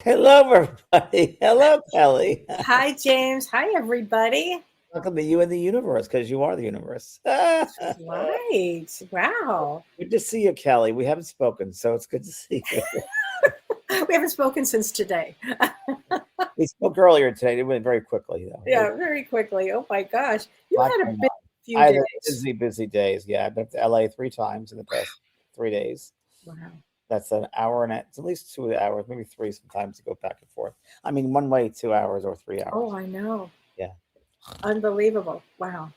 Hello, everybody. Hello, Kelly. Hi, James. Hi, everybody. Welcome to you in the universe because you are the universe. Good Right. Wow. to see you, Kelly. We haven't spoken, so it's good to see you. We haven't spoken since today. We spoke earlier today. It went very quickly, though. It was Yeah, very quickly. Oh my gosh. a You lot had a going busy on. few I had a days. busy, busy days. Yeah, I've been to LA 3 times in the past 3 days. Wow. That's an hour and it's at least 2 hours, maybe three sometimes to go back and forth. I mean, one way, 2 hours or 3 hours. Oh, I know. Yeah. Unbelievable. Wow.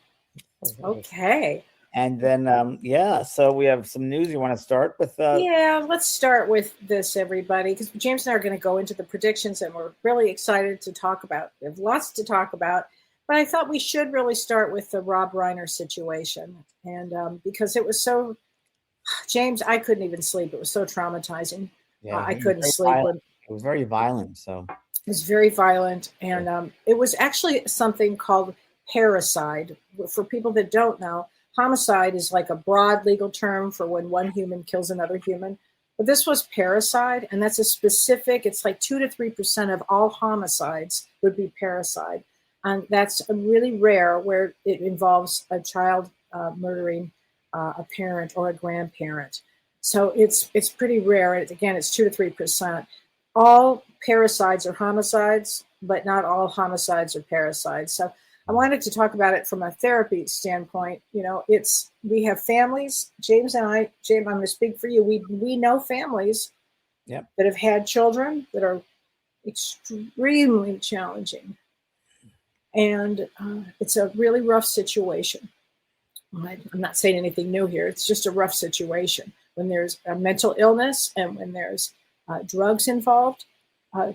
Okay. And then, yeah, so we have some news. You want to start with? Yeah, let's start with this, everybody, because James and I are going to go into the predictions, and we're really excited to talk about. We have lots to talk about, but I thought we should really start with the Rob Reiner situation, and because it was so, James, I couldn't even sleep. It was so traumatizing. Yeah, I it was couldn't very sleep violent. when It was very violent. So. it was very violent, and it was actually something called parricide. For people that don't know, homicide is like a broad legal term for when one human kills another human. But this was parricide, and that's a specific. It's like 2 to 3% of all homicides would be parricide, and that's really rare where it involves a child murdering a parent or a grandparent. So it's pretty rare. Again, it's 2 to 3%. All parricides are homicides, but not all homicides are parricides. So I wanted to talk about it from a therapy standpoint. You know, we have families. James and I, James, I'm going to speak for you. We know families Yep. that have had children that are extremely challenging, and it's a really rough situation. I'm not saying anything new here. It's just a rough situation when there's a mental illness and when there's drugs involved.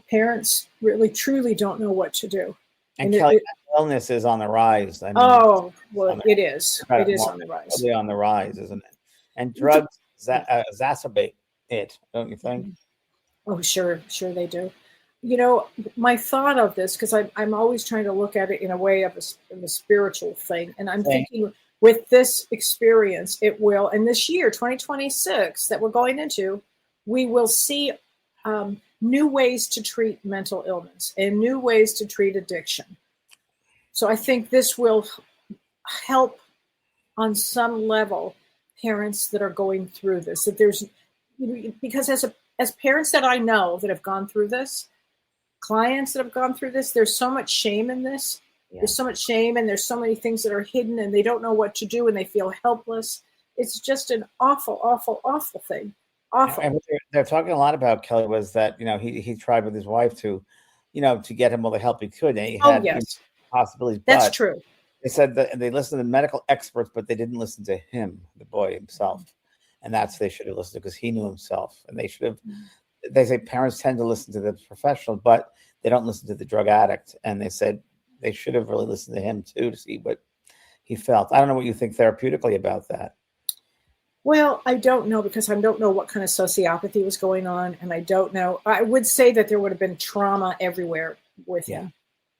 Parents really truly don't know what to do. And And Kelly, mental illness is on the rise. I mean, oh, it's well, on the, it is. about It it is more on the rise. really on the rise, isn't it? And drugs exacerbate it, don't you think? Oh, sure, sure they do. You know, my thought of this, because I'm always trying to look at it in a way of a spiritual thing. And I'm Saying, thinking with this experience, it will, and this year, 2026, that we're going into, we will see new ways to treat mental illness and new ways to treat addiction. So I think this will help on some level parents that are going through this. That there's, because as parents that I know that have gone through this, clients that have gone through this, there's so much shame in this. yeah. There's so much shame, and there's so many things that are hidden, and they don't know what to do, and they feel helpless. It's just an awful, awful, awful thing. Awful. And what they're talking a lot about, Kelly, was that he tried with his wife to, to get him all the help he could, and he Oh had yes, possibilities, that's but true. they said that they listened to medical experts, but they didn't listen to him, the boy himself, and that's they should have listened to because he knew himself, and they should have. They say parents tend to listen to the professional, but they don't listen to the drug addict, and they said they should have really listened to him too to see what he felt. I don't know what you think therapeutically about that. Well, I don't know because I don't know what kind of sociopathy was going on, and I don't know. I would say that there would have been trauma everywhere with Yeah, him. I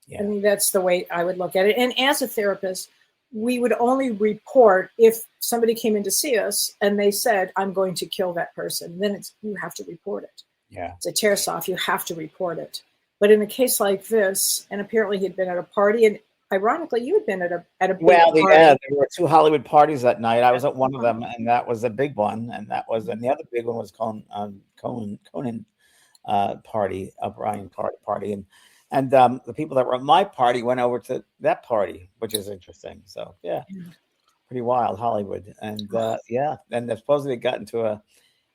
yeah, mean, that's the way I would look at it. And as a therapist, we would only report if somebody came in to see us and they said, "I'm going to kill that person." Then you have to report it. yeah. It's a tear off. You have to report it. But in a case like this, and apparently he'd been at a party, and ironically, you had been at a big Well, yeah, party. there were two Hollywood parties that night. I was at one of them, and that was a big one. And the other big one was Conan party, O'Brien party, and the people that were at my party went over to that party, which is interesting. So yeah, pretty wild Hollywood, and yeah, and supposedly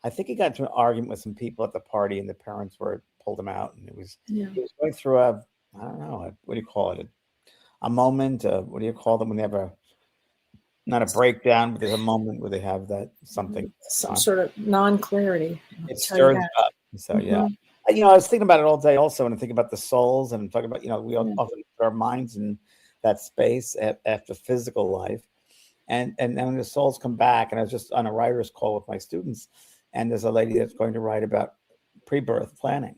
I think he got into an argument with some people at the party, and the parents were pulled him out, and Yeah. he was going through I don't know, what do you call it, a moment, what do you call them when they have not a breakdown, but there's a moment where they have that something Some on. sort of non-clarity. I'll It tell you stirs that. up. So yeah. Mhm. I was thinking about it all day also, and I think about the souls and talking about, we Yeah. often put our minds in that space after physical life. And then when the souls come back, and I was just on a writer's call with my students, and there's a lady that's going to write about pre-birth planning.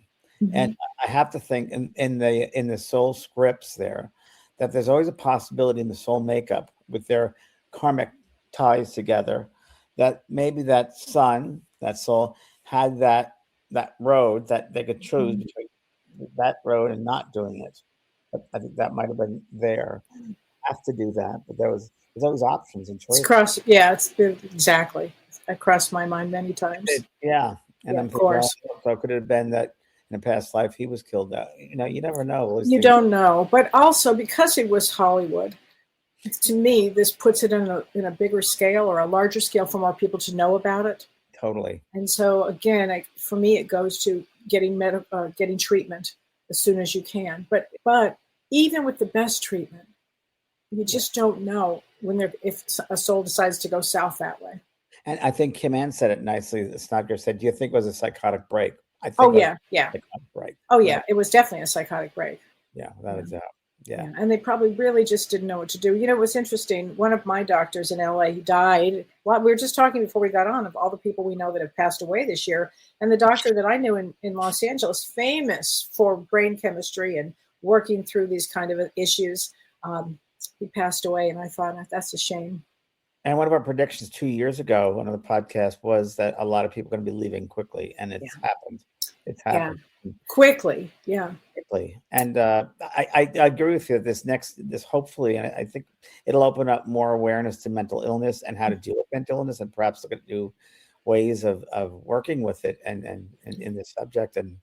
And Mhm. I have to think in the soul scripts there that there's always a possibility in the soul makeup with their karmic ties together that maybe that son, that soul, had that road that they could choose Mhm. between that road and not doing it. But I think that might have been there. Have to do that, but there's always options and choices. It's been, exactly. That crossed my mind many times. Yeah, and Yeah, I'm of thinking, course. so could it have been that in a past life he was killed? You never know. Those You things- don't know, but also because it was Hollywood, to me, this puts it in a bigger scale or a larger scale for more people to know about it. Totally. And so again, for me, it goes to getting treatment as soon as you can. But even with the best treatment, you just don't know if a soul decides to go south that way. And I think Kim Ann said it nicely. Snyder said, "Do you think it was a psychotic break?" I think. Oh it was yeah, a psychotic break. Oh yeah, it was definitely a psychotic break. Yeah, without a doubt. Yeah. And they probably really just didn't know what to do. You know, it was interesting. One of my doctors in LA, he died. Well, we were just talking before we got on of all the people we know that have passed away this year. And the doctor that I knew in Los Angeles, famous for brain chemistry and working through these kind of issues, he passed away. And I thought, that's a shame. And one of our predictions 2 years ago, one of the podcasts, was that a lot of people are going to be leaving quickly, and it's happened. It's happened quickly. Yeah, quickly. And I agree with you. This hopefully, and I think it'll open up more awareness to mental illness and how to deal with mental illness, and perhaps look at new ways of working with it and in this subject. And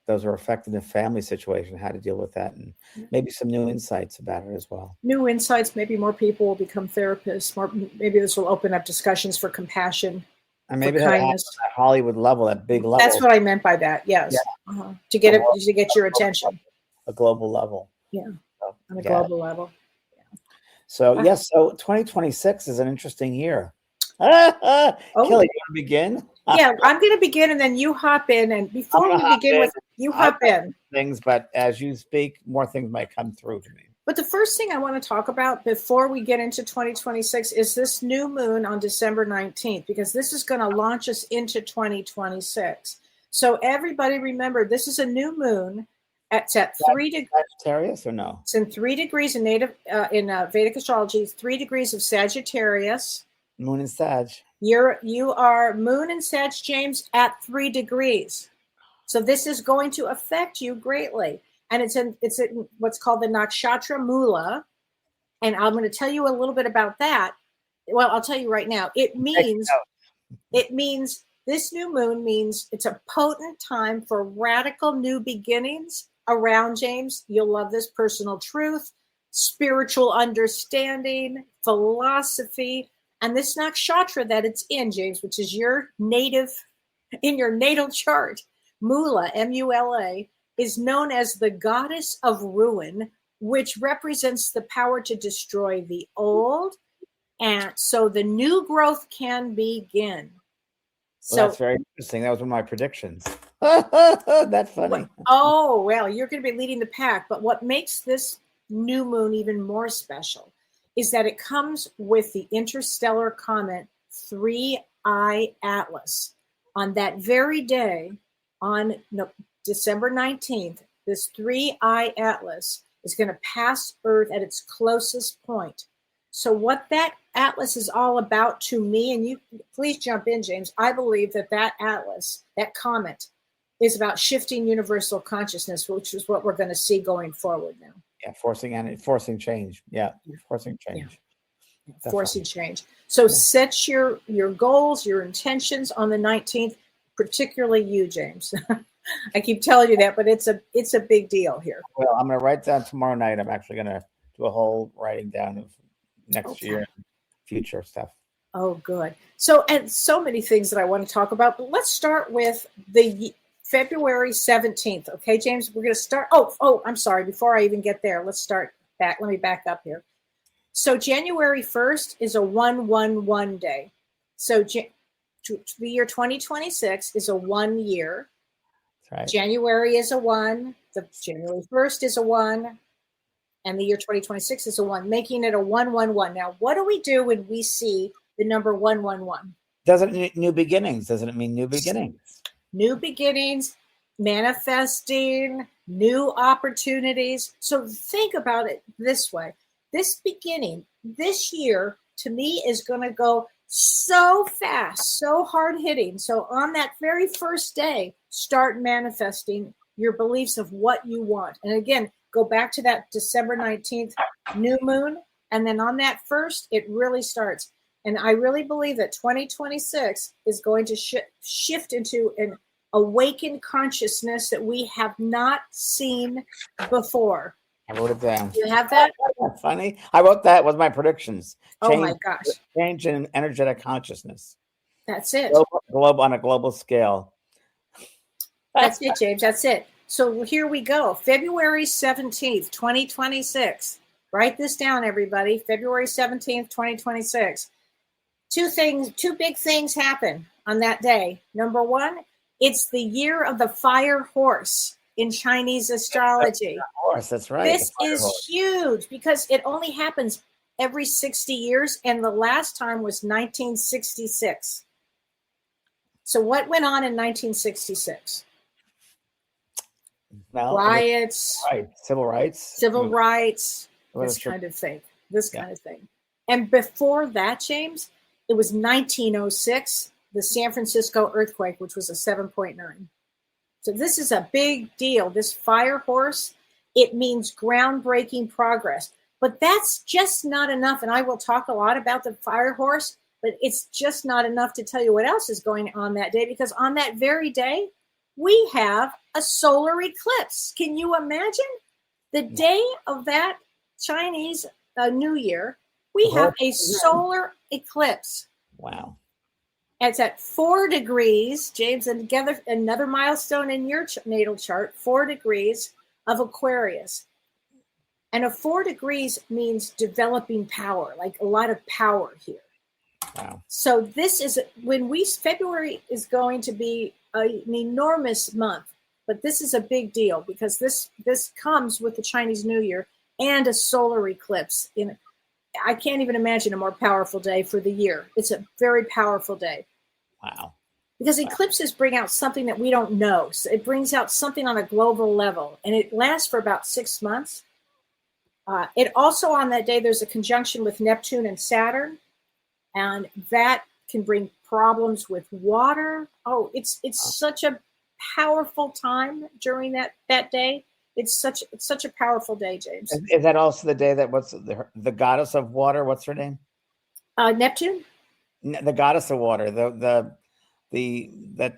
those are affecting the family situation, how to deal with that, and maybe some new insights about it as well. New insights, maybe more people will become therapists. Maybe this will open up discussions for compassion, and maybe for kindness. That Hollywood level, that big level. That's what I meant by that. Yes, to get your attention. A global level. Yeah, on a global level. So yes, so 2026 is an interesting year. Kellee, you want to begin? Yeah, I'm going to begin, and then you hop in. And before we begin with, you hop in. Things, but as you speak, more things might come through to me. But the first thing I want to talk about before we get into 2026 is this new moon on December 19th, because this is going to launch us into 2026. So everybody remember, this is a new moon. It's at 3 degrees. Sagittarius or no? It's in 3 degrees in Vedic astrology. 3 degrees of Sagittarius. Moon and Sag. You are Moon and Sag, James, at 3 degrees. So this is going to affect you greatly. And it's in what's called the Nakshatra Mula. And I'm going to tell you a little bit about that. Well, I'll tell you right now. It means this new moon means it's a potent time for radical new beginnings around, James. You'll love this: personal truth, spiritual understanding, philosophy. And this nakshatra that it's in, James, which is your natal chart, Mula, M-U-L-A, is known as the goddess of ruin, which represents the power to destroy the old, and so the new growth can begin. Well, that's very interesting. That was one of my predictions. That's funny. Well, you're going to be leading the pack. But what makes this new moon even more special is that it comes with the interstellar comet 3I Atlas. On that very day, on December 19th, this 3I Atlas is going to pass Earth at its closest point. So what that atlas is all about to me, and you please jump in, James, I believe that atlas, that comet, is about shifting universal consciousness, which is what we're going to see going forward now. Yeah, forcing change. Yeah, forcing change. Yeah. Forcing change. So set your goals, your intentions on the 19th, particularly you, James. I keep telling you that, but it's a big deal here. Well, I'm going to write down tomorrow night. I'm actually going to do a whole writing down of next year and future stuff. Oh, good. So many things that I want to talk about, but let's start with the February 17th. Okay, James, we're going to start. Oh, I'm sorry. Before I even get there, let's start back. Let me back up here. So January 1st is a 1-1-1 day. So the year 2026 is a 1 year. That's right. January is a 1. The January 1st is a 1. And the year 2026 is a 1, making it a 1-1-1. Now, what do we do when we see the number 1-1-1? Doesn't it mean new beginnings? Doesn't it mean new beginnings? New beginnings, manifesting, new opportunities. So think about it this way. This beginning, this year, to me, is going to go so fast, so hard hitting. So on that very first day, start manifesting your beliefs of what you want. And again, go back to that December 19th new moon. And then on that first, it really starts. And I really believe that 2026 is going to shift into an awakened consciousness that we have not seen before. I wrote it down. You have that? That's funny. I wrote that with my predictions. Oh my gosh. Change in energetic consciousness. That's it. Global on a global scale. That's it, James. That's it. So here we go. February 17th, 2026. Write this down, everybody. February 17th, 2026. Two big things happen on that day. Number one, it's the year of the fire horse in Chinese astrology. Horse, that's right. This is huge because it only happens every 60 years, and the last time was 1966. So what went on in 1966? Well, Riots, civil rights, this kind of thing. And before that, James, it was 1906, the San Francisco earthquake, which was a 7.9. So this is a big deal. This fire horse, it means groundbreaking progress. But that's just not enough. And I will talk a lot about the fire horse, but it's just not enough to tell you what else is going on that day, because on that very day, we have a solar eclipse. Can you imagine? The day of that Chinese New Year, we have a solar eclipse. Wow. It's at 4 degrees, James, and together another milestone in your natal chart, 4 degrees of Aquarius. And a 4 degrees means developing power, like a lot of power here. Wow. So this is February is going to be an enormous month, but this is a big deal because this comes with the Chinese New Year and a solar eclipse. I can't even imagine a more powerful day for the year. It's a very powerful day. Wow. Because eclipses bring out something that we don't know. So it brings out something on a global level, and it lasts for about 6 months. It also, on that day, there's a conjunction with Neptune and Saturn, and that can bring problems with water. Oh, it's such a powerful time during that day. It's such a powerful day, James. Is that also the day that what's the goddess of water? What's her name? Neptune. The goddess of water. The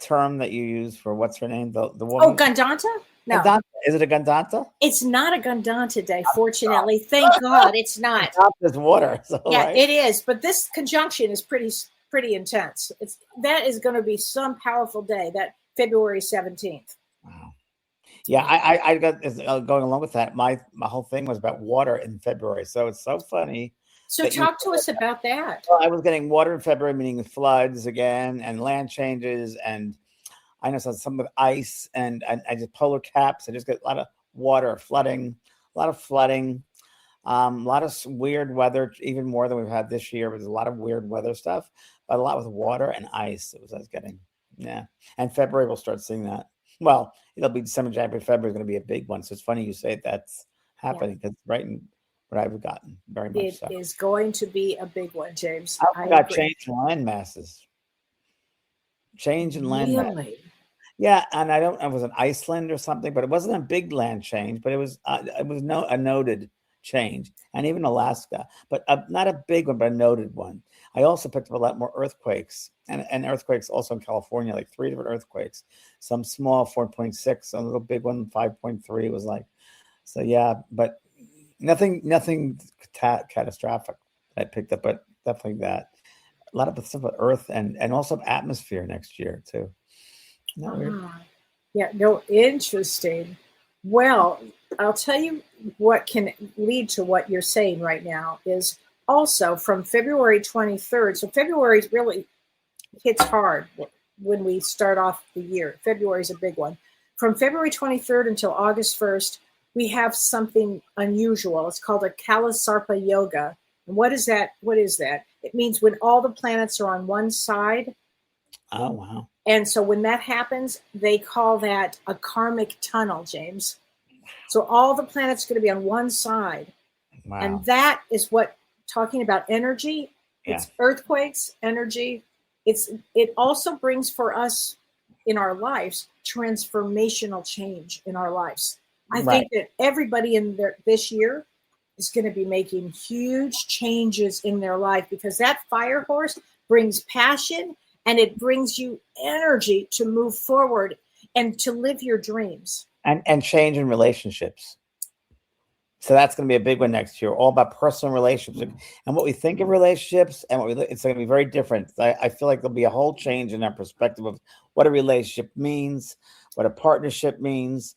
term that you use for what's her name? The woman. Oh, Gandanta. No. Gandanta. Is it a Gandanta? It's not a Gandanta day, fortunately. Thank God it's not. It's water. So, yeah, right? It is. But this conjunction is pretty intense. That is going to be some powerful day. That February 17th. Wow. Yeah, I got going along with that. My whole thing was about water in February, so it's so funny. So talk to us about that. Well, I was getting water in February, meaning floods again and land changes, and I know some with ice and I just polar caps. I just get a lot of water, flooding, a lot of weird weather, even more than we've had this year. There's a lot of weird weather stuff, but a lot with water and ice. I was getting, yeah. And February we'll start seeing that. Well, it'll be December, January, February is going to be a big one. So it's funny you say that's happening because right in what I've gotten very much. It is going to be a big one, James. I got change in land masses. Change in land masses. Yeah, and I was in Iceland or something, but it wasn't a big land change, but it was a noted change, and even Alaska, but not a big one, but a noted one. I also picked up a lot more earthquakes, and earthquakes also in California, like 3 different earthquakes, some small 4.6, a little big one 5.3. It was like, so yeah, but nothing catastrophic I picked up, but definitely that a lot of stuff with Earth and also atmosphere next year too. Yeah, no, interesting. Well, I'll tell you what can lead to what you're saying right now is also from February 23rd. So February really hits hard when we start off the year. February is a big one. From February 23rd until August 1st, we have something unusual. It's called a Kalasarpa Yoga. And what is that? It means when all the planets are on one side. Oh, wow. And so when that happens, they call that a karmic tunnel, James. So all the planets are going to be on one side. Wow. And that is what, talking about energy, it's earthquakes, energy. It also brings for us, in our lives, transformational change in our lives. I Right. think that everybody this year is going to be making huge changes in their life, because that fire horse brings passion and it brings you energy to move forward and to live your dreams. And change in relationships. So that's going to be a big one next year, all about personal relationships and what we think of relationships, and it's going to be very different. I feel like there'll be a whole change in our perspective of what a relationship means, what a partnership means,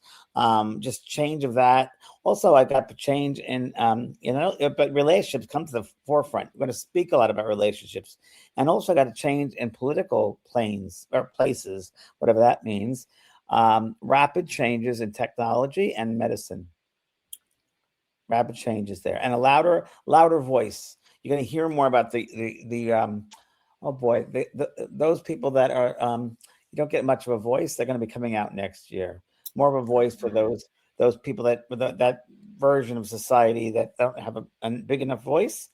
just change of that. Also, I got the change in, but relationships come to the forefront. We're going to speak a lot about relationships, and also got a change in political planes or places, whatever that means. Rapid changes in technology and medicine. Rapid changes there, and a louder voice. You're going to hear more about oh boy, those people that are you don't get much of a voice. They're going to be coming out next year. More of a voice for those people that version of society that don't have a big enough voice.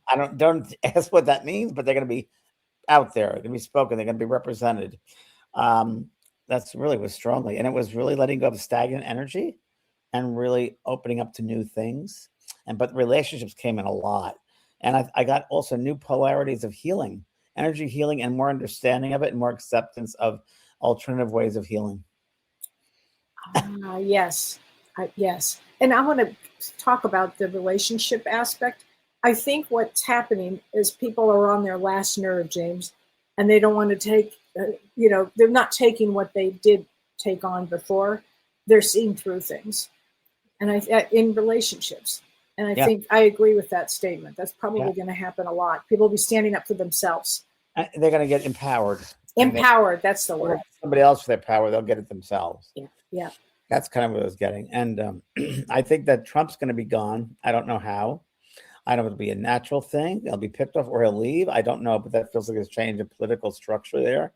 I don't ask what that means, but they're going to be out there. They're going to be spoken. They're going to be represented. That's really was strongly, and it was really letting go of stagnant energy and really opening up to new things. But relationships came in a lot. And I got also new polarities of healing, energy healing, and more understanding of it and more acceptance of alternative ways of healing. Yes. Yes. And I want to talk about the relationship aspect. I think what's happening is people are on their last nerve, James, and they don't want to take, they're not taking what they did take on before. They're seeing through things. And in relationships. And I think I agree with that statement. That's probably going to happen a lot. People will be standing up for themselves. They're going to get empowered. Empowered, that's the word. Somebody else for their power, they'll get it themselves. Yeah. That's kind of what I was getting. And I think that Trump's going to be gone. I don't know how. I don't know if it'll be a natural thing. He'll be picked off or he'll leave. I don't know, but that feels like a change in political structure there,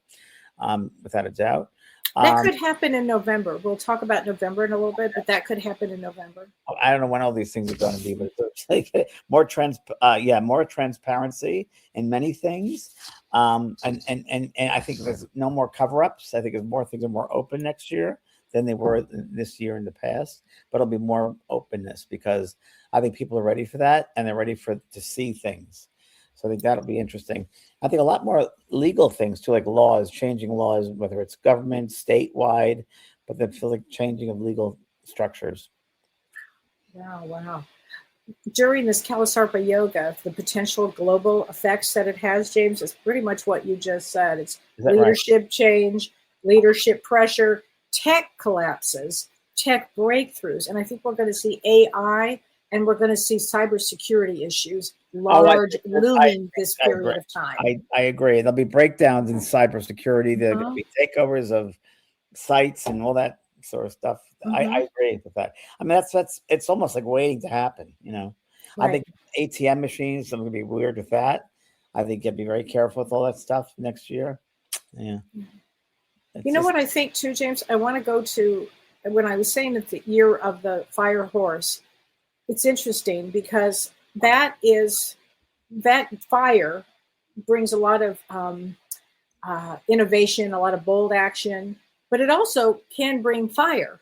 without a doubt. That could happen in November. We'll talk about November in a little bit, but that could happen in November. I don't know when all these things are going to be, but it's like more transparency in many things, and I think there's no more cover-ups. I think there's more things are more open next year than they were this year in the past, but it'll be more openness because I think people are ready for that and they're ready to see things. So I think that'll be interesting. I think a lot more legal things too, like laws, changing laws, whether it's government, statewide, but that feel like changing of legal structures. Wow. During this Kalasarpa yoga, the potential global effects that it has, James, is pretty much what you just said. It's leadership change, leadership pressure, tech collapses, tech breakthroughs. And I think we're going to see AI and we're going to see cybersecurity issues looming this period of time. I agree. There'll be breakdowns in cybersecurity. There'll be takeovers of sites and all that sort of stuff. I agree with that. I mean, that's it's almost like waiting to happen. I think ATM machines are going to be weird with that. I think you have to be very careful with all that stuff next year. Yeah. What I think too, James? I want to go to when I was saying that the year of the fire horse. It's interesting because that fire brings a lot of innovation, a lot of bold action, but it also can bring fire.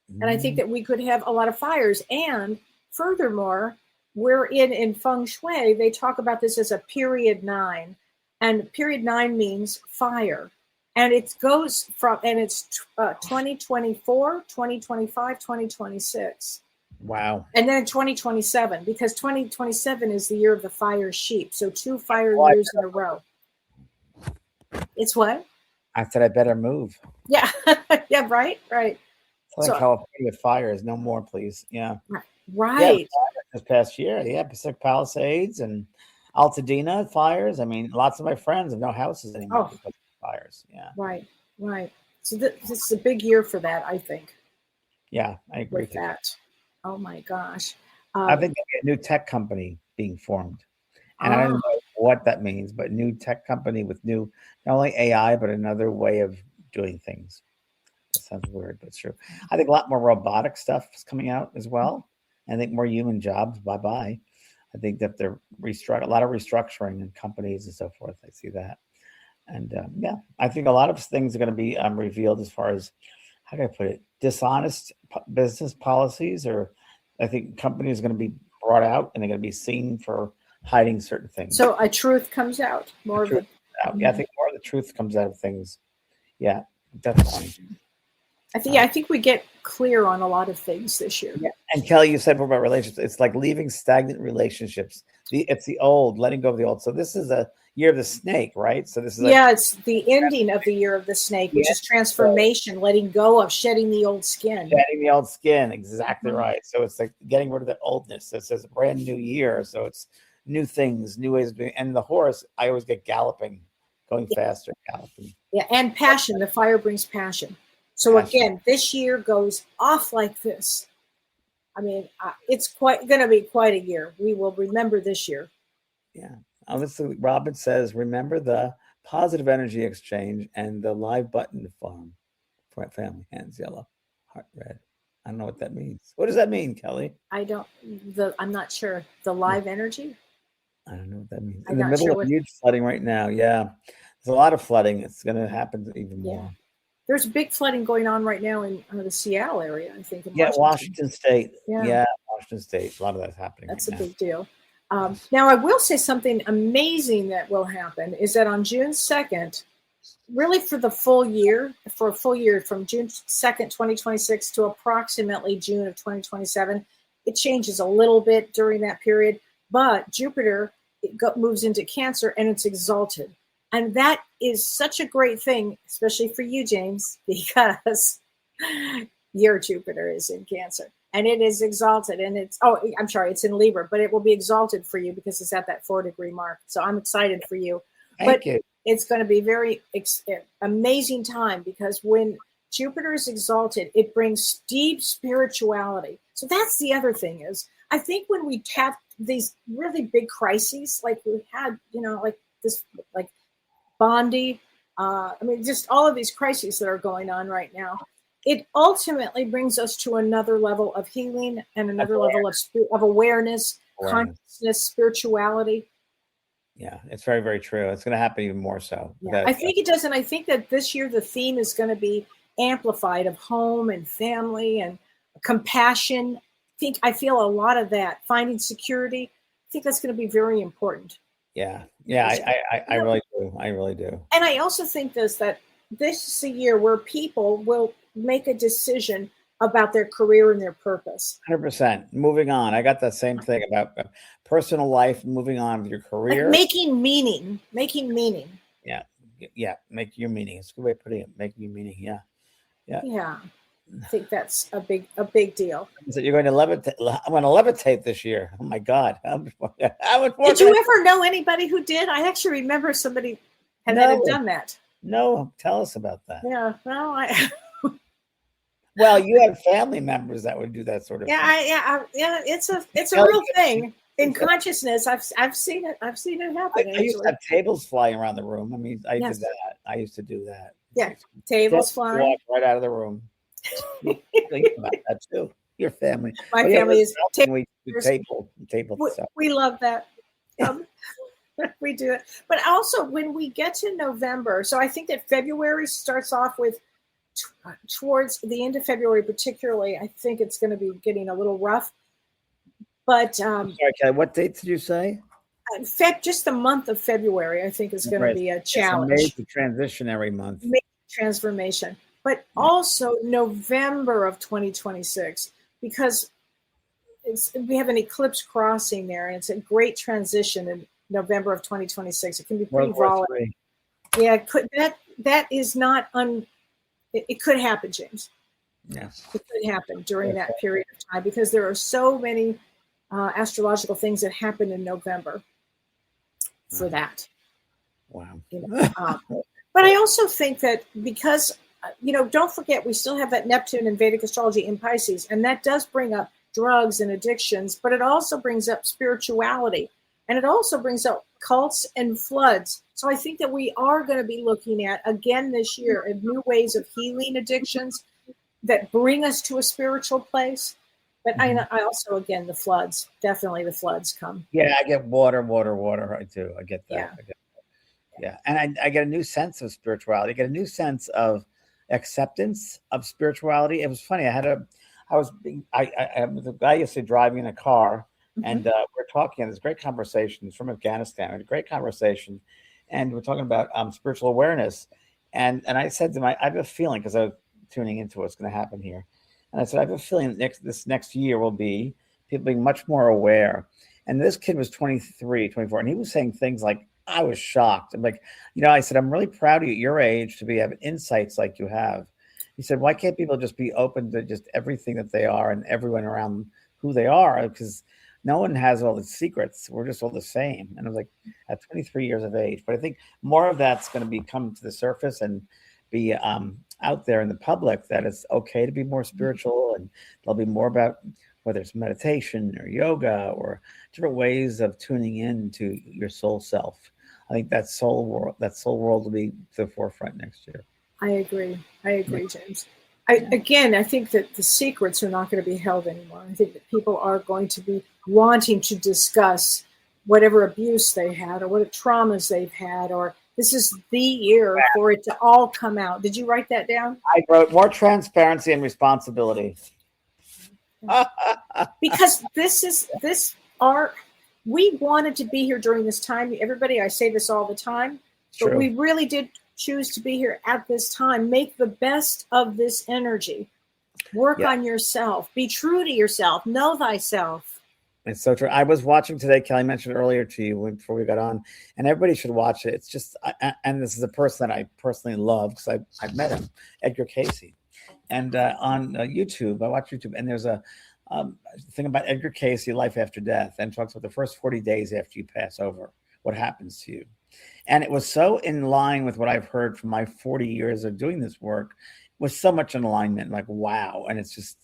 And I think that we could have a lot of fires. And furthermore, we're in Feng Shui, they talk about this as a period 9. And period 9 means fire. And it goes and it's 2024, 2025, 2026. Wow. And then 2027, because 2027 is the year of the fire sheep. So 2 fire years in a row. It's what? I said I better move. Yeah. Yeah, right. Southern California fires, no more, please. Yeah. Right. This past year, Pacific Palisades and Altadena fires. I mean, lots of my friends have no houses anymore because of fires. Yeah. Right. So this is a big year for that, I think. Yeah, I agree with that. Oh my gosh. I think there'll be a new tech company being formed. And I don't know what that means, but new tech company with new, not only AI, but another way of doing things. That sounds weird, but it's true. I think a lot more robotic stuff is coming out as well. I think more human jobs, bye-bye. I think that they're a lot of restructuring in companies and so forth. I see that. And yeah, I think a lot of things are going to be revealed as far as, how do I put it, dishonest business policies, or I think companies are going to be brought out and they're going to be seen for hiding certain things. So a truth comes out, The more of truth it. comes out. Yeah, I think more of the truth comes out of things. Yeah, definitely. I think we get clear on a lot of things this year. Yeah. And Kelly, you said about relationships. It's like leaving stagnant relationships. It's the old, letting go of the old. So this is a year of the snake, right? So this is Yeah, it's the ending of the year of the snake, which is transformation, letting go of shedding the old skin. Shedding the old skin, exactly right. So it's like getting rid of the oldness. It says a brand new year. So it's new things, new ways of doing. And the horse, I always get galloping, going faster, galloping. Yeah, and passion. The fire brings passion. So again, this year goes off like this. I mean, it's going to be quite a year. We will remember this year. Yeah. Obviously, Robin says, remember the positive energy exchange and the live button farm. Family, hands yellow, heart red. I don't know what that means. What does that mean, Kelly? I'm not sure. The live energy? I don't know what that means. I'm In the not middle sure of huge flooding right now. Yeah. There's a lot of flooding. It's going to happen even more. There's big flooding going on right now in the Seattle area, I think. In Washington State. Yeah, Washington State. A lot of that's happening. That's a big deal. Now, I will say something amazing that will happen is that on June 2nd, really for a full year, from June 2nd, 2026 to approximately June of 2027, it changes a little bit during that period, but Jupiter moves into Cancer and it's exalted. And that is such a great thing, especially for you, James, because your Jupiter is in Cancer and it is exalted, and it's in Libra, but it will be exalted for you because it's at that 4-degree mark. So I'm excited for you. Thank you. It's going to be very amazing time, because when Jupiter is exalted, it brings deep spirituality. So that's the other thing is, I think when we have these really big crises, like we had, like this, like Bondi, just all of these crises that are going on right now, it ultimately brings us to another level of healing and another level of awareness, consciousness, spirituality. Yeah, it's very, very true. It's going to happen even more so. Yeah, I think it does. And I think that this year the theme is going to be amplified, of home and family and compassion. I feel a lot of that, finding security. I think that's going to be very important. Yeah. I really do. I really do. And I also think that this is a year where people will make a decision about their career and their purpose. 100%. Moving on. I got that same thing about personal life, moving on with your career. Like making meaning. Yeah. Make your meaning. It's a good way of putting it. Make your meaning. Yeah. I think that's a big deal. So you're going to levitate. I'm going to levitate this year. Oh my God. Did you ever know anybody who did? I actually remember somebody that had done that. No, tell us about that. Yeah. Well, well, you have family members that would do that sort of thing. Yeah. It's a real thing in consciousness. I've seen it. I've seen it happen. I used to have tables flying around the room. I mean, I did that. I used to do that. Yeah, tables flying. Walk right out of the room. Think about that too. Your family. My family is table stuff. We love that. We do it. But also when we get to November, so I think that February starts off with, towards the end of February particularly, I think it's going to be getting a little rough. But sorry, Kelly, what date did you say? Just the month of February, I think, is going to be a challenge. It's a transitionary month. Major transformation. But also November of 2026, because we have an eclipse crossing there, and it's a great transition in November of 2026. It can be pretty volatile. Yeah, that is not it could happen, James. Yes. It could happen during that period of time, because there are so many astrological things that happen in November for that. Wow. But I also think that because, don't forget, we still have that Neptune in Vedic astrology in Pisces, and that does bring up drugs and addictions, but it also brings up spirituality, and it also brings up cults and floods. So I think that we are going to be looking at, again this year, new ways of healing addictions that bring us to a spiritual place. But I also, again, the floods, definitely the floods come. Yeah, I get water. I do. I get that. Yeah. Yeah. And I get a new sense of spirituality. I get a new sense of acceptance of spirituality. It was funny. I was being, I was a guy yesterday driving in a car, Mhm. and we're talking, and this great conversation. He's from Afghanistan. We had a great conversation, and we're talking about spiritual awareness. And I said to him, I have a feeling, because I was tuning into what's going to happen here. And I said, I have a feeling that this next year will be people being much more aware. And this kid was 23, 24, and he was saying things like, I was shocked. I'm like, I said, I'm really proud of you at your age to be having insights like you have. He said, why can't people just be open to just everything that they are and everyone around who they are? Because no one has all the secrets. We're just all the same. And I was like, at 23 years of age. But I think more of that's going to be come to the surface and be out there in the public, that it's okay to be more spiritual, and there'll be more about whether it's meditation or yoga or different ways of tuning in to your soul self. I think that soul world will be to the forefront next year. I agree. I Yeah. agree, James. I think that the secrets are not going to be held anymore. I think that people are going to be wanting to discuss whatever abuse they had or what traumas they've had, or this is the year for it to all come out. Did you write that down? I wrote more transparency and responsibility. Because we wanted to be here during this time. Everybody, I say this all the time, but we really did choose to be here at this time. Make the best of this energy. Work on yourself. Be true to yourself. Know thyself. It's so true. I was watching today, Kelly mentioned earlier to you before we got on, and everybody should watch it. It's just, and this is a person that I personally love because I've met him, Edgar Casey. And on YouTube, I watch YouTube, and there's a thing about Edgar Casey, Life After Death, and talks about the first 40 days after you pass over, what happens to you. And it was so in line with what I've heard from my 40 years of doing this work, was so much in alignment, like, wow. And it's just,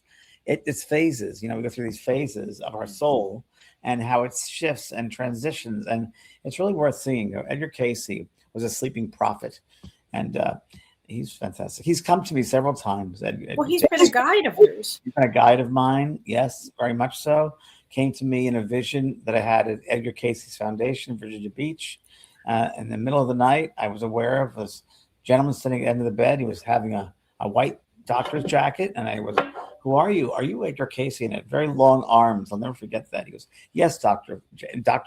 it's phases, we go through these phases of our soul and how it shifts and transitions. And it's really worth seeing. Edgar Casey was a sleeping prophet, and he's fantastic. He's come to me several times. Well, he's been a guide of yours. He's been a guide of mine. Yes, very much so. Came to me in a vision that I had at Edgar Casey's Foundation, Virginia Beach. In the middle of the night, I was aware of this gentleman sitting at the end of the bed. He was having a white doctor's jacket. And I was, who are you? Are you Edgar Casey? And had very long arms. I'll never forget that. He goes, yes, Dr.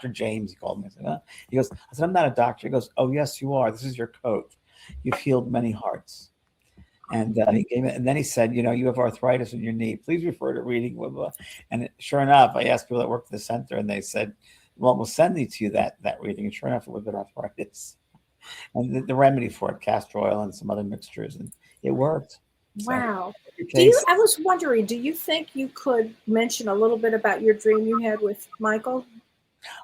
James, he called me. I said, huh? He goes, I said, I'm not a doctor. He goes, oh, yes, you are. This is your coat. You've healed many hearts. And he gave it, and then he said, you have arthritis in your knee. Please refer to reading. Blah, blah. And sure enough, I asked people that worked at the center, and they said, well, we'll send you to that reading. And sure enough, it was arthritis. And the remedy for it, castor oil and some other mixtures, and it worked. Wow. I was wondering, do you think you could mention a little bit about your dream you had with Michael?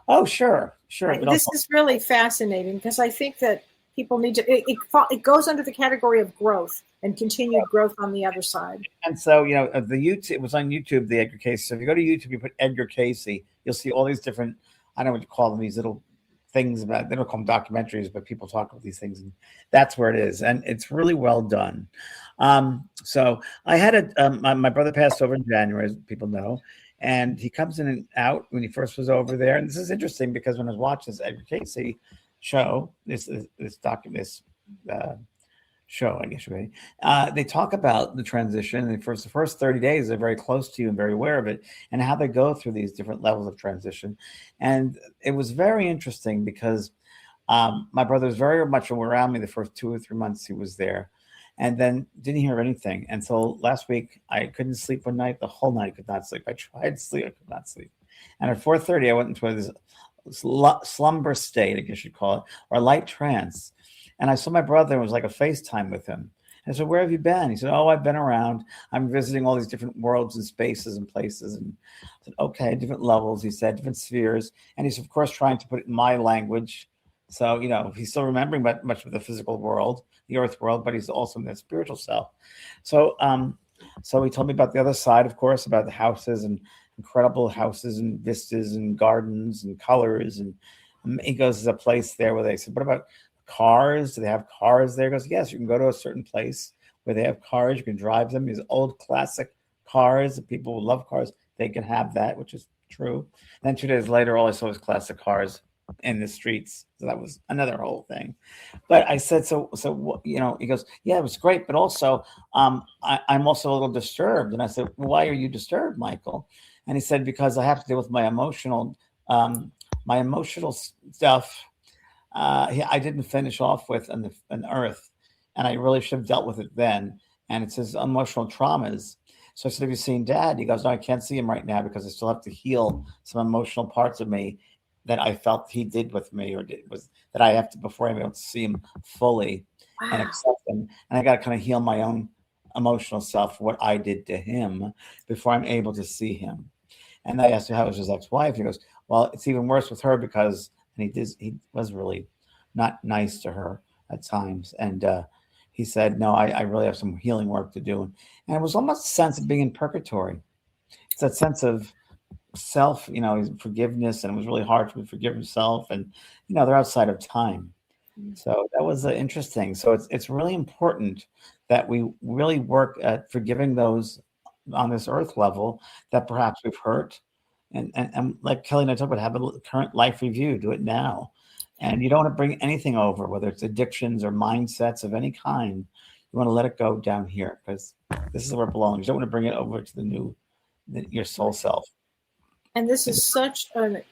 Oh, sure. This is really fascinating because I think that people need to, it goes under the category of growth and continued growth on the other side. And so, the YouTube, it was on YouTube, the Edgar Casey. So if you go to YouTube, you put Edgar Casey, you'll see all these different, I don't know what you call them, these little things about, they don't call them documentaries, but people talk about these things, and that's where it is. And it's really well done. So I had my brother passed over in January, as people know, and he comes in and out when he first was over there. And this is interesting because when I was watching this Edgar Casey show, this show, I guess they talk about the transition. And the first 30 days, they're very close to you and very aware of it, and how they go through these different levels of transition. And it was very interesting because my brother was very much around me the first 2 or 3 months he was there, and then didn't hear anything until last week. I couldn't sleep one night. The whole night I could not sleep. I tried to sleep. I could not sleep. And at 4:30, I went into this slumber state, I guess you'd call it, or a light trance. And I saw my brother, and it was like a FaceTime with him. And I said, where have you been? He said, oh, I've been around. I'm visiting all these different worlds and spaces and places. And I said, okay, different levels, he said, different spheres. And he's, of course, trying to put it in my language. So, he's still remembering much of the physical world, the earth world, but he's also in that spiritual self. So he told me about the other side, of course, about the houses and incredible houses and vistas and gardens and colors. And he goes, there's a place there where they said, what about cars? Do they have cars there? He goes, yes, you can go to a certain place where they have cars. You can drive them. These old classic cars. People who love cars, they can have that, which is true. Then 2 days later, all I saw was classic cars. in the streets. So that was another whole thing. But I said, so he goes, yeah, it was great, but also I'm also a little disturbed. And I said, well, why are you disturbed, Michael? And he said, because I have to deal with um, my emotional stuff. I didn't finish off with an Earth, and I really should have dealt with it then. And it's his emotional traumas. So I said, have you seen Dad? He goes, no, I can't see him right now because I still have to heal some emotional parts of me that I felt he did with me, or did was that I have to before I'm able to see him fully and Wow. accept him. And I got to kind of heal my own emotional self, what I did to him, before I'm able to see him. And I asked him how was his ex-wife. He goes, well, it's even worse with her because, and he was really not nice to her at times. And he said, no, I really have some healing work to do. And it was almost a sense of being in purgatory. It's that sense of self, forgiveness. And it was really hard for me to forgive himself. And, they're outside of time. So that was interesting. So it's really important that we really work at forgiving those on this earth level that perhaps we've hurt. And like Kelly and I talked about, have a current life review, do it now. And you don't want to bring anything over, whether it's addictions or mindsets of any kind. You want to let it go down here because this is where it belongs. You don't want to bring it over to your soul self. And this is such a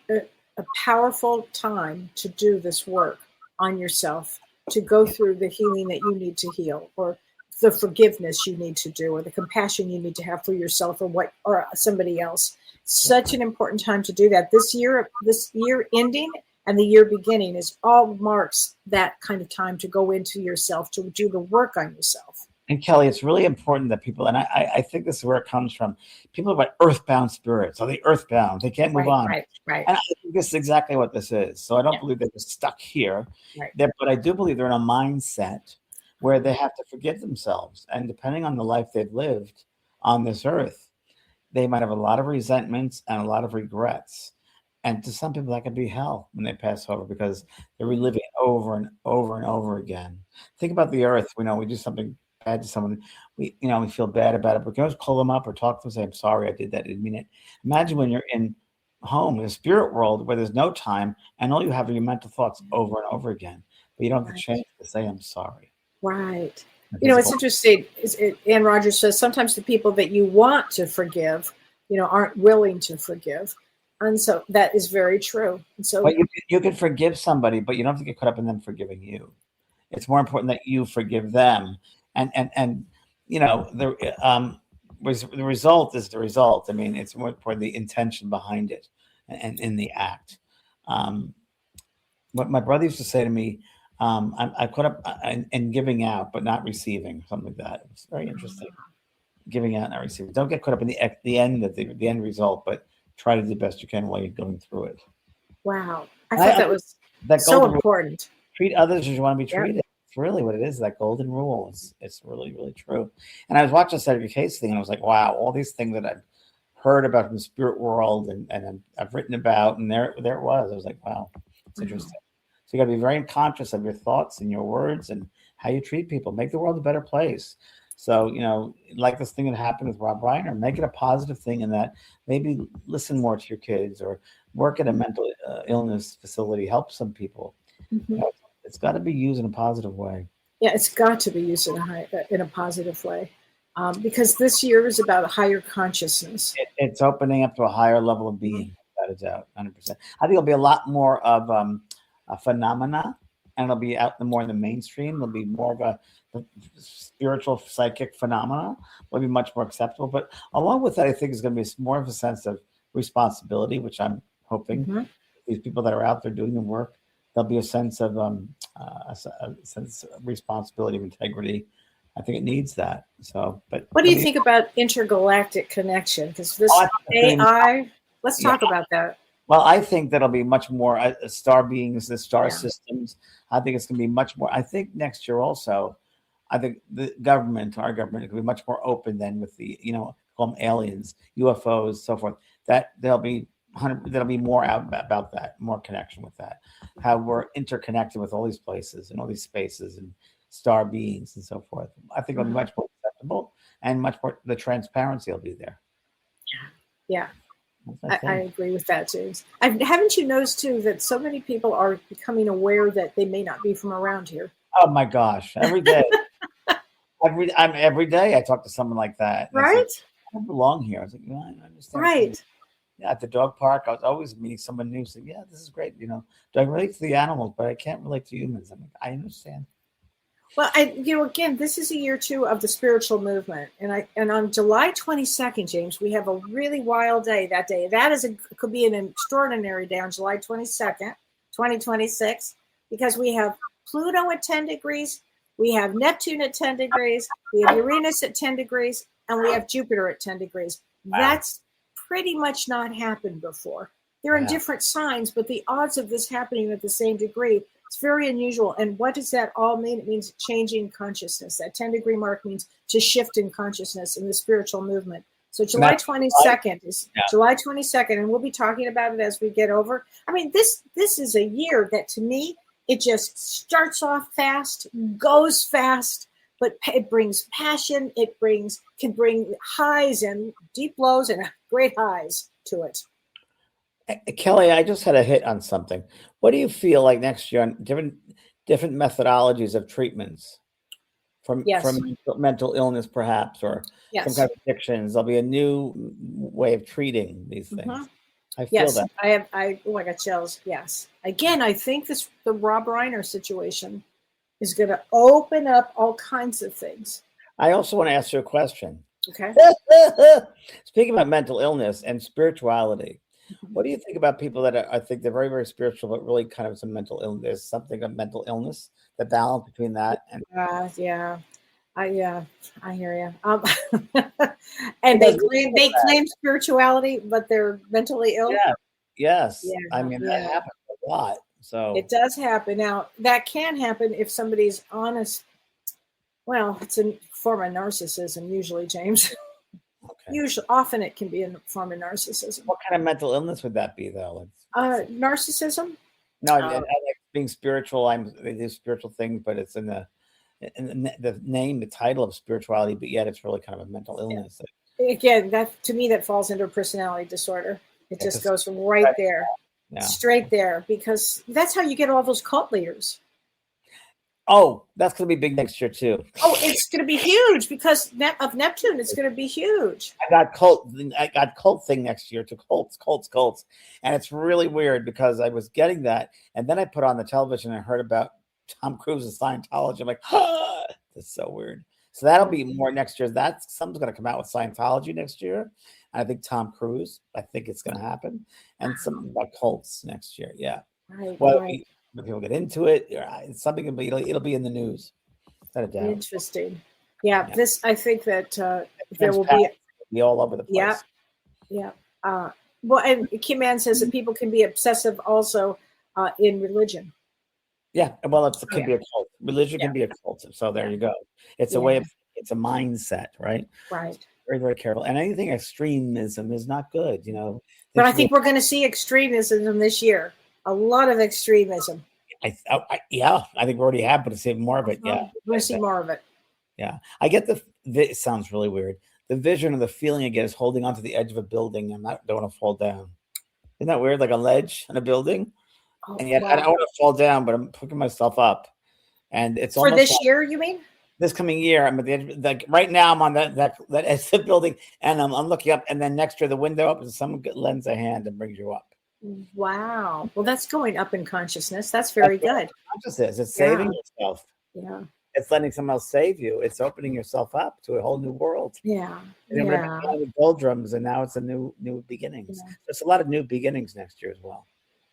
powerful time to do this work on yourself, to go through the healing that you need to heal, or the forgiveness you need to do, or the compassion you need to have for yourself or somebody else. Such an important time to do that. This year ending and the year beginning is all marks that kind of time to go into yourself, to do the work on yourself. And Kelly, it's really important that people, and I think this is where it comes from. People are about earthbound spirits. Are they earthbound? They can't move on. Right. And I think this is exactly what this is. So I don't Yeah. believe they're stuck here. Right. But I do believe they're in a mindset where they have to forgive themselves. And depending on the life they've lived on this earth, they might have a lot of resentments and a lot of regrets. And to some people, that could be hell when they pass over because they're reliving it over and over and over again. Think about the earth. We do something bad to someone. We feel bad about it, but we can always call them up or talk to them and say, I'm sorry I did that. I didn't mean it. Imagine when you're in home, in the spirit world, where there's no time and all you have are your mental thoughts over and over again. But you don't have the chance to say, I'm sorry. Right. It's interesting. Ann Rogers says sometimes the people that you want to forgive, aren't willing to forgive. And so that is very true. And so, but you can forgive somebody, but you don't have to get caught up in them forgiving you. It's more important that you forgive them. And the result is the result. I mean, it's more important the intention behind it and in the act. What my brother used to say to me, I caught up in giving out, but not receiving, something like that. It's very interesting. Giving out, not receiving. Don't get caught up in the end of the end result, but try to do the best you can while you're going through it. Wow. I thought that was so important. Treat others as you want to be treated. It's really what it is, that golden rule. It's really, really true. And I was watching this Edgar Cayce thing, and I was like, wow, all these things that I've heard about from the spirit world and I've written about, and there it was. I was like, wow, it's interesting. So you got to be very conscious of your thoughts and your words and how you treat people. Make the world a better place. So, like this thing that happened with Rob Reiner, make it a positive thing in that maybe listen more to your kids or work at a mental illness facility, help some people. Mm-hmm. It's got to be used in a positive way. Yeah, it's got to be used in a positive way because this year is about a higher consciousness. It's opening up to a higher level of being. That is out 100%. I think it'll be a lot more of a phenomena, and it'll be out more in the mainstream. It'll be more of a spiritual psychic phenomena. Will be much more acceptable. But along with that, I think is going to be more of a sense of responsibility, which I'm hoping these people that are out there doing the work, there'll be a sense of responsibility, of integrity. I think it needs that. So, but what do you think about intergalactic connection? Because this AI, let's talk about that. Well, I think that'll be much more star beings, the star systems. I think it's going to be much more. I think next year also, I think our government, is going to be much more open than with the, call them aliens, UFOs, so forth. That there'll be more out about that, more connection with that. How we're interconnected with all these places and all these spaces and star beings and so forth. I think it'll be much more acceptable and much more, the transparency will be there. Yeah. I agree with that, James. Haven't you noticed too that so many people are becoming aware that they may not be from around here? Oh my gosh! Every day, every day I talk to someone like that, and they say, Right? "I don't belong here." I was like, "No, I understand." Right. Yeah, at the dog park, I was always meeting someone new. Saying, "Yeah, this is great." Do I relate to the animals, but I can't relate to humans. I'm like, I understand. Well, again, this is a year too of the spiritual movement, and on July 22nd, James, we have a really wild day that day. Could be an extraordinary day on July 22nd, 2026, because we have Pluto at 10 degrees, we have Neptune at 10 degrees, we have Uranus at 10 degrees, and we have Jupiter at 10 degrees. Wow. That's pretty much not happened before. They're in different signs, but the odds of this happening at the same degree, it's very unusual. And what does that all mean? It means changing consciousness. That 10-degree mark means to shift in consciousness in the spiritual movement. So July 22nd is July 22nd, and we'll be talking about it as we get over. I mean, this is a year that to me, it just starts off fast, goes fast, but it brings passion. It can bring highs and deep lows and great highs to it. Kelly, I just had a hit on something. What do you feel like next year on different methodologies of treatments from mental illness, perhaps, or some kind of addictions? There'll be a new way of treating these things. Mm-hmm. I feel that. I got chills. Yes. Again, I think the Rob Reiner situation is going to open up all kinds of things. I also want to ask you a question. Okay. Speaking about mental illness and spirituality, what do you think about people that I think they're very, very spiritual, but really kind of some mental illness? There's something of mental illness, the balance between that and I hear you. And they claim spirituality, but they're mentally ill. Yeah. Yes. Yeah. I mean, that happens a lot. So it does happen. Now that can happen if somebody's honest. Well, it's a form of narcissism, usually, James. Okay. Often it can be a form of narcissism. What kind of mental illness would that be, though? Narcissism? No, I like being spiritual. They do spiritual things, but it's in the name, the title of spirituality, but yet it's really kind of a mental illness. Yeah. Again, that to me that falls into a personality disorder. It just goes right there, straight there, because that's how you get all those cult leaders. Oh, that's going to be big next year too. Oh, it's going to be huge because of Neptune. It's going to be huge. I got cult thing next year to cults, and it's really weird because I was getting that, and then I put on the television and I heard about Tom Cruise's Scientology. I'm like, that's so weird. So that'll be more next year. Something's going to come out with Scientology next year. And I think Tom Cruise. I think it's going to happen, and something about cults next year. Yeah. Right. Well, right. People get into it. It's something it'll be in the news. Interesting. Yeah. This I think that there will be all over the place. Yeah. Well, and Kim Ann says that people can be obsessive also in religion. Yeah. Well, it could be a cult. Religion can be a cult. So there you go. It's a way of. It's a mindset, right? Right. Very, very careful. And anything extremism is not good. But I think we're going to see extremism this year. A lot of extremism. I think we already have, but to see more of it. Yeah, we're going to see more of it. Yeah, I get it sounds really weird. The vision or the feeling I get is holding onto the edge of a building and don't want to fall down. Isn't that weird? Like a ledge in a building, and yet I don't want to fall down, but I'm picking myself up. And it's for this year. You mean? This coming year, I'm at the edge. Like right now, I'm on that edge of the building, and I'm looking up, and then next year the window opens, someone lends a hand and brings you up. Wow. Well, that's going up in consciousness. That's very good. Consciousness. It's saving yourself. Yeah. It's letting someone else save you. It's opening yourself up to a whole new world. Yeah. And the doldrums, and now it's a new beginnings. Yeah. There's a lot of new beginnings next year as well.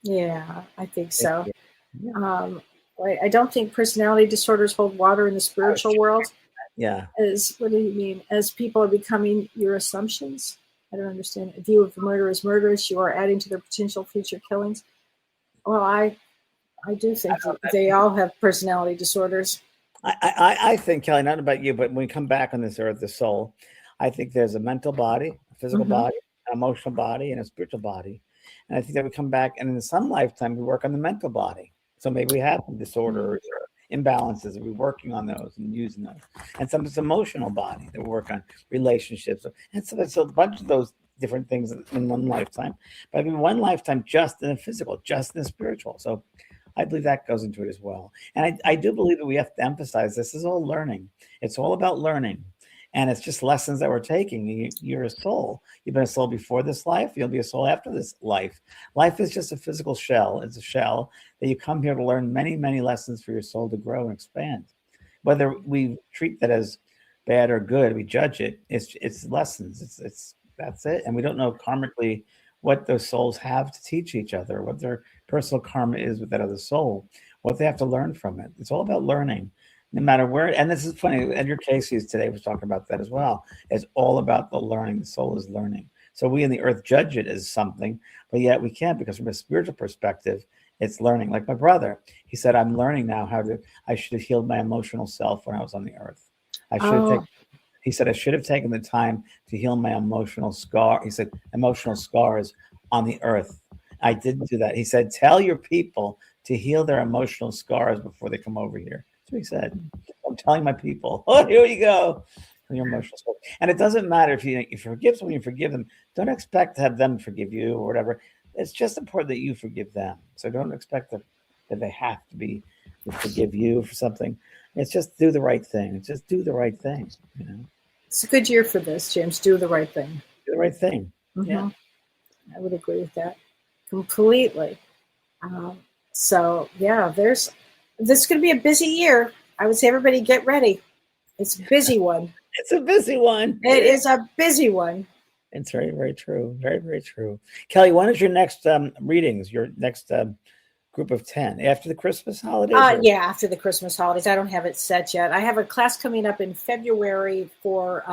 Yeah, I think so. Yeah. I don't think personality disorders hold water in the spiritual world. Yeah. What do you mean? As people are becoming your assumptions? I don't understand. A view of the murder as murderous, you are adding to their potential future killings. Well, I do think that they all have personality disorders. I think, Kelly, not about you, but when we come back on this earth, the soul, I think there's a mental body, a physical body, an emotional body, and a spiritual body. And I think that we come back, and in some lifetime, we work on the mental body. So maybe we have some disorders or imbalances, and we're working on those and using those. And some it's emotional body that we work on relationships. And so there's a bunch of those different things in one lifetime, but I mean one lifetime just in the physical, just in the spiritual. So I believe that goes into it as well. And I do believe that we have to emphasize this is all learning. It's all about learning. And it's just lessons that we're taking. You're a soul. You've been a soul before this life. You'll be a soul after this life. Life is just a physical shell. It's a shell that you come here to learn many, many lessons for your soul to grow and expand. Whether we treat that as bad or good, we judge it. It's lessons. It's that's it. And we don't know karmically what those souls have to teach each other, what their personal karma is with that other soul, what they have to learn from it. It's all about learning. No matter where, and this is funny, Edgar Casey's today was talking about that as well. It's all about the learning. The soul is learning. So we in the earth judge it as something, but yet we can't, because from a spiritual perspective, it's learning. Like my brother, he said, I'm learning now I should have healed my emotional self when I was on the earth. He said, I should have taken the time to heal my emotional scar. He said, emotional scars on the earth. I didn't do that. He said, tell your people to heal their emotional scars before they come over here. That's what he said. I'm telling my people, oh, here you go. Your emotional scars. And it doesn't matter if you forgive someone, you forgive them. Don't expect to have them forgive you or whatever. It's just important that you forgive them. So don't expect that they have to forgive you for something. It's just do the right thing. It's just do the right thing. You know, it's a good year for this, James. Do the right thing. Do the right thing. Mm-hmm. Yeah, I would agree with that completely. So yeah, this is going to be a busy year. I would say everybody get ready. It's a busy one. It's a busy one. It is a busy one. It's very, very true. Very, very true. Kelly, when is your next readings? Your next group of 10 after the Christmas holidays? Yeah, after the Christmas holidays. I don't have it set yet. I have a class coming up in February for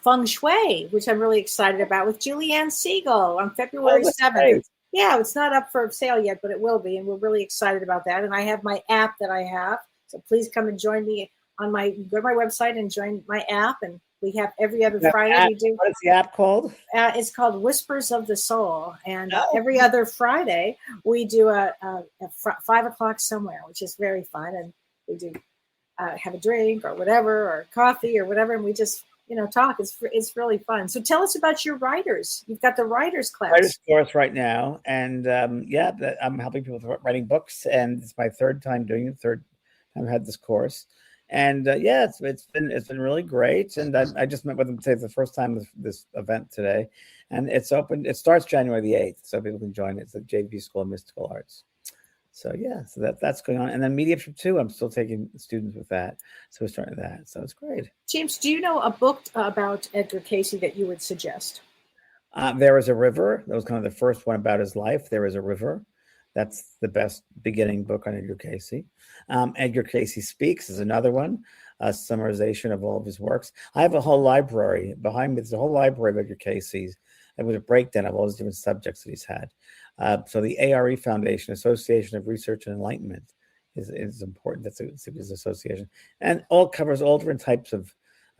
feng shui, which I'm really excited about, with Julianne Siegel on February 7th. Great. Yeah, it's not up for sale yet, but it will be, and we're really excited about that. And I have my app that I have, so please come and join me go to my website and join my app. And we have every other Friday. We do. What is the app called? It's called Whispers of the Soul, and every other Friday we do a 5 o'clock somewhere, which is very fun. And we do have a drink or whatever, or coffee or whatever, and we just talk. It's really fun. So tell us about your writers. You've got the writers class. Writers course right now, and I'm helping people with writing books, and it's my third time doing it. Third time I've had this course. And it's been really great. And I just met with them today, the first time of this event today, and it's open. It starts January the 8th, so people can join it. It's the JV School of Mystical Arts. So that's going on. And then Mediumship 2, I'm still taking students with that. So we're starting that. So it's great. James, do you know a book about Edgar Casey that you would suggest? There is a River. That was kind of the first one about his life. There is a River. That's the best beginning book on Edgar Casey. Edgar Casey Speaks is another one, a summarization of all of his works. I have a whole library behind me. There's a whole library of Edgar Casey's. It was a breakdown of all those different subjects that he's had. So the ARE Foundation, Association of Research and Enlightenment, is important. That's his association. And covers all different types of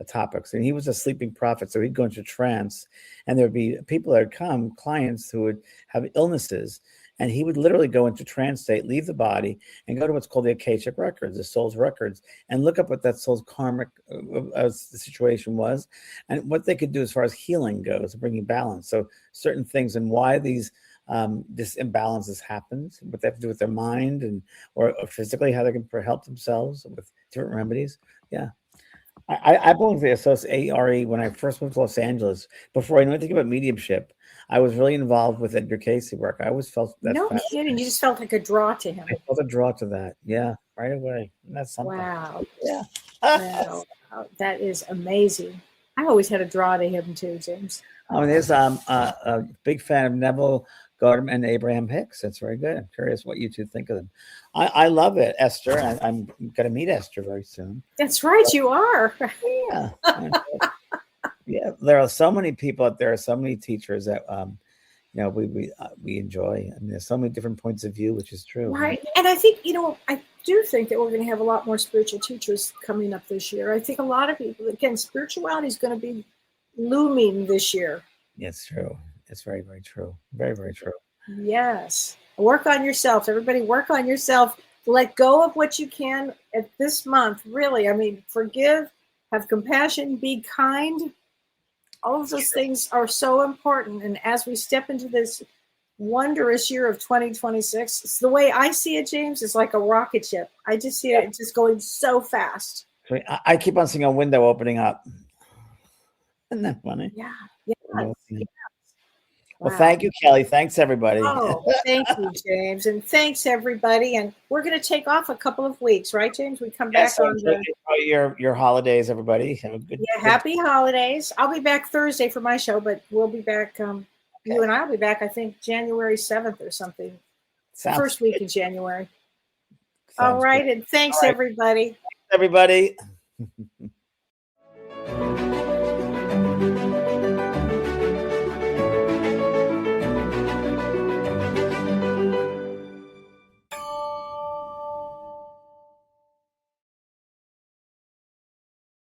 topics. And he was a sleeping prophet, so he'd go into trance, and there would be people that would come, clients who would have illnesses, and he would literally go into trance state, leave the body, and go to what's called the Akashic records, the soul's records, and look up what that soul's karmic the situation was, and what they could do as far as healing goes, bringing balance. So certain things and why these this imbalances happens, what they have to do with their mind or physically, how they can help themselves with different remedies. Yeah. I belong to the ARE when I first moved to Los Angeles. Before I knew anything about mediumship, I was really involved with Edgar Casey work. I always felt that. No kidding. You just felt like a draw to him. I felt a draw to that. Yeah, right away. And that's something. Wow. Yeah. Wow. That is amazing. I always had a draw to him too, James. Oh, and there's a big fan of Neville Goddard and Abraham Hicks. That's very good. I'm curious what you two think of them. I love it, Esther. I'm going to meet Esther very soon. That's right, you are. Yeah. Yeah. There are so many people out there, so many teachers that we enjoy. I mean, there's so many different points of view, which is true. Right. And I think, I do think that we're going to have a lot more spiritual teachers coming up this year. I think a lot of people, again, spirituality is going to be looming this year. It's true. It's very, very true. Very, very true. Yes. Work on yourself. Everybody work on yourself. Let go of what you can at this month. Really. I mean, forgive, have compassion, be kind. All of those things are so important. And as we step into this wondrous year of 2026, it's the way I see it, James, is like a rocket ship. I just see it just going so fast. I keep on seeing a window opening up. Isn't that funny? Yeah. Window Yeah. opening. Wow. Well, thank you, Kelly. Thanks, everybody. Oh, thank you, James. And thanks, everybody. And we're going to take off a couple of weeks, right, James? We come back on the... Enjoy your holidays, everybody. Have a good... happy holidays. I'll be back Thursday for my show, but we'll be back... You and I will be back, I think, January 7th or something. First week in January. All right. And thanks, everybody. Everybody.